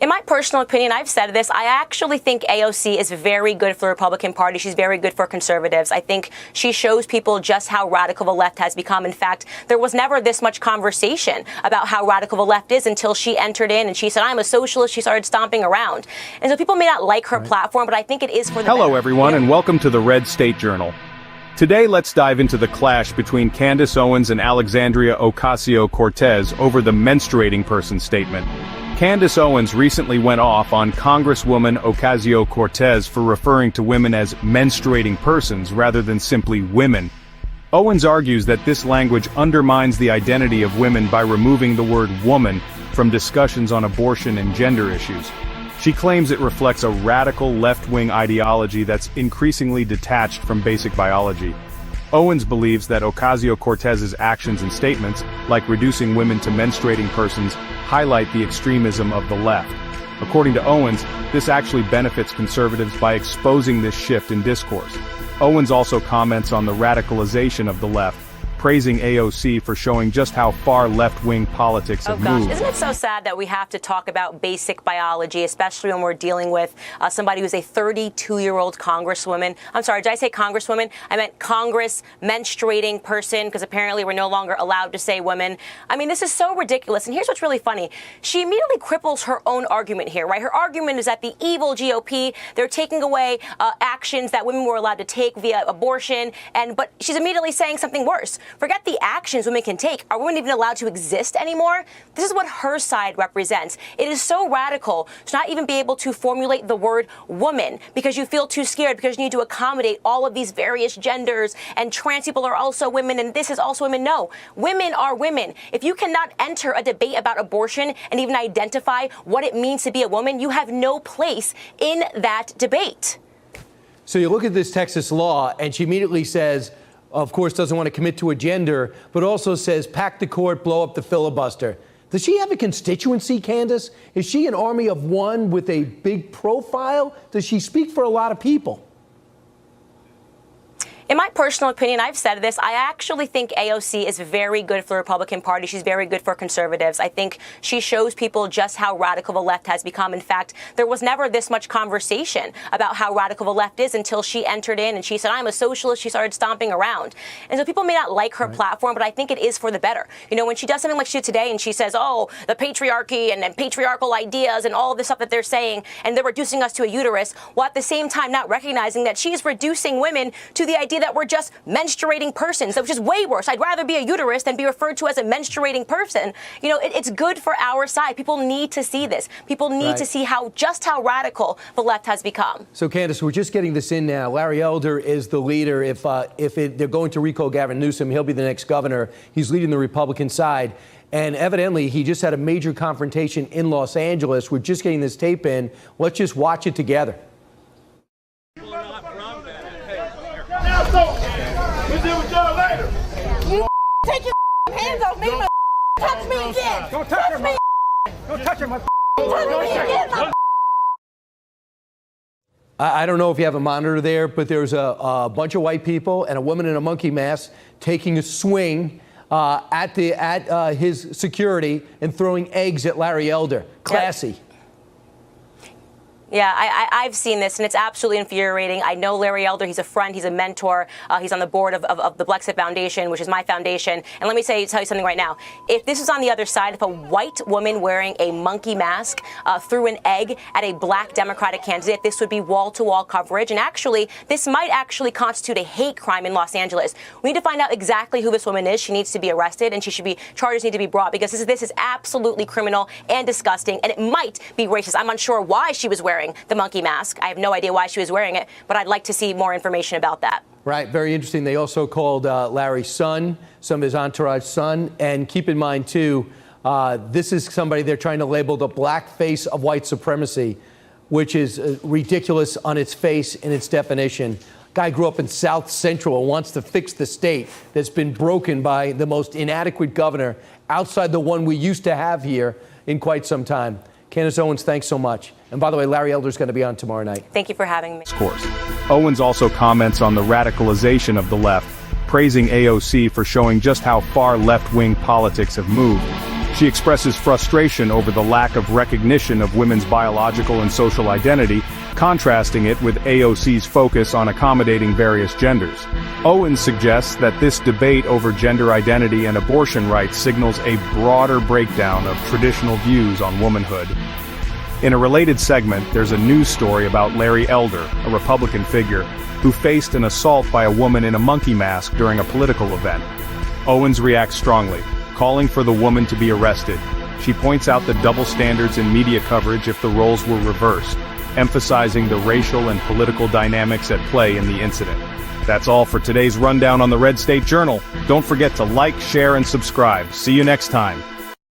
In my personal opinion, I've said this, I actually think AOC is very good for the Republican Party. She's very good for conservatives. I think she shows people just how radical the left has become. In fact, there was never this much conversation about how radical the left is until she entered in and she said, I'm a socialist. She started stomping around. And so people may not like her platform, but I think it is for the Hello, better. everyone, and welcome to the Red State Journal. Today, let's dive into the clash between Candace Owens and Alexandria Ocasio Cortez over the menstruating person statement. Candace Owens recently went off on Congresswoman Ocasio Cortez for referring to women as menstruating persons rather than simply women. Owens argues that this language undermines the identity of women by removing the word woman from discussions on abortion and gender issues. She claims it reflects a radical left-wing ideology that's increasingly detached from basic biology. Owens believes that Ocasio-Cortez's actions and statements, like reducing women to menstruating persons, highlight the extremism of the left. According to Owens, this actually benefits conservatives by exposing this shift in discourse. Owens also comments on the radicalization of the left, praising AOC for showing just how far left-wing politics have moved. Isn't it so sad that we have to talk about basic biology, especially when we're dealing with somebody who's a 32-year-old congresswoman? I'm sorry, did I say congresswoman? I meant Congress menstruating person, because apparently we're no longer allowed to say women. I mean, this is so ridiculous. And here's what's really funny. She immediately cripples her own argument here, right? Her argument is that the evil GOP, they're taking away actions that women were allowed to take via abortion, but she's immediately saying something worse. Forget the actions women can take. Are women even allowed to exist anymore? This is what her side represents. It is so radical to not even be able to formulate the word woman because you feel too scared, because you need to accommodate all of these various genders, and trans people are also women, and this is also women. No, women are women. If you cannot enter a debate about abortion and even identify what it means to be a woman, you have no place in that debate. So you look at this Texas law, and she immediately says, of course, doesn't want to commit to a gender, but also says, pack the court, blow up the filibuster. Does she have a constituency, Candace? Is she an army of one with a big profile? Does she speak for a lot of people? In my personal opinion, I've said this, I actually think AOC is very good for the Republican Party. She's very good for conservatives. I think she shows people just how radical the left has become. In fact, there was never this much conversation about how radical the left is until she entered in and she said, I'm a socialist. She started stomping around. And so people may not like her platform, but I think it is for the better. You know, when she does something like she did today and she says, oh, the patriarchy and patriarchal ideas and all of this stuff that they're saying, and they're reducing us to a uterus, while at the same time not recognizing that she's reducing women to the idea that we're just menstruating persons, which is way worse. I'd rather be a uterus than be referred to as a menstruating person. You know, it's good for our side. People need to see this. People need to see just how radical the left has become. So, Candace, we're just getting this in now. Larry Elder is the leader. If they're going to recall Gavin Newsom, he'll be the next governor. He's leading the Republican side. And evidently, he just had a major confrontation in Los Angeles. We're just getting this tape in. Let's just watch it together. We'll deal with y'all later. You take your hands off me, touch me again. Don't touch her, don't touch her, my Touch me again, I don't know if you have a monitor there, but there's a bunch of white people and a woman in a monkey mask taking a swing at his security and throwing eggs at Larry Elder. Classy. Yep. Yeah, I've seen this, and it's absolutely infuriating. I know Larry Elder. He's a friend. He's a mentor. He's on the board of the Blexit Foundation, which is my foundation. And let me tell you something right now. If this was on the other side, if a white woman wearing a monkey mask threw an egg at a black Democratic candidate, this would be wall-to-wall coverage. And actually, this might actually constitute a hate crime in Los Angeles. We need to find out exactly who this woman is. She needs to be arrested, and charges need to be brought, because this is absolutely criminal and disgusting, and it might be racist. I'm unsure why she was wearing the monkey mask. I have no idea why she was wearing it, but I'd like to see more information about that. Right. Very interesting. They also called Larry's son, some of his entourage son. And keep in mind, too, this is somebody they're trying to label the black face of white supremacy, which is ridiculous on its face and its definition. Guy grew up in South Central and wants to fix the state that's been broken by the most inadequate governor outside the one we used to have here in quite some time. Candace Owens, thanks so much. And by the way, Larry Elder's going to be on tomorrow night. Thank you for having me. Of course. Owens also comments on the radicalization of the left, praising AOC for showing just how far left-wing politics have moved. She expresses frustration over the lack of recognition of women's biological and social identity, contrasting it with AOC's focus on accommodating various genders. Owens suggests that this debate over gender identity and abortion rights signals a broader breakdown of traditional views on womanhood. In a related segment, there's a news story about Larry Elder, a Republican figure, who faced an assault by a woman in a monkey mask during a political event. Owens reacts strongly, calling for the woman to be arrested. She points out the double standards in media coverage if the roles were reversed, emphasizing the racial and political dynamics at play in the incident. That's all for today's rundown on the Red State Journal. Don't forget to like, share, and subscribe. See you next time.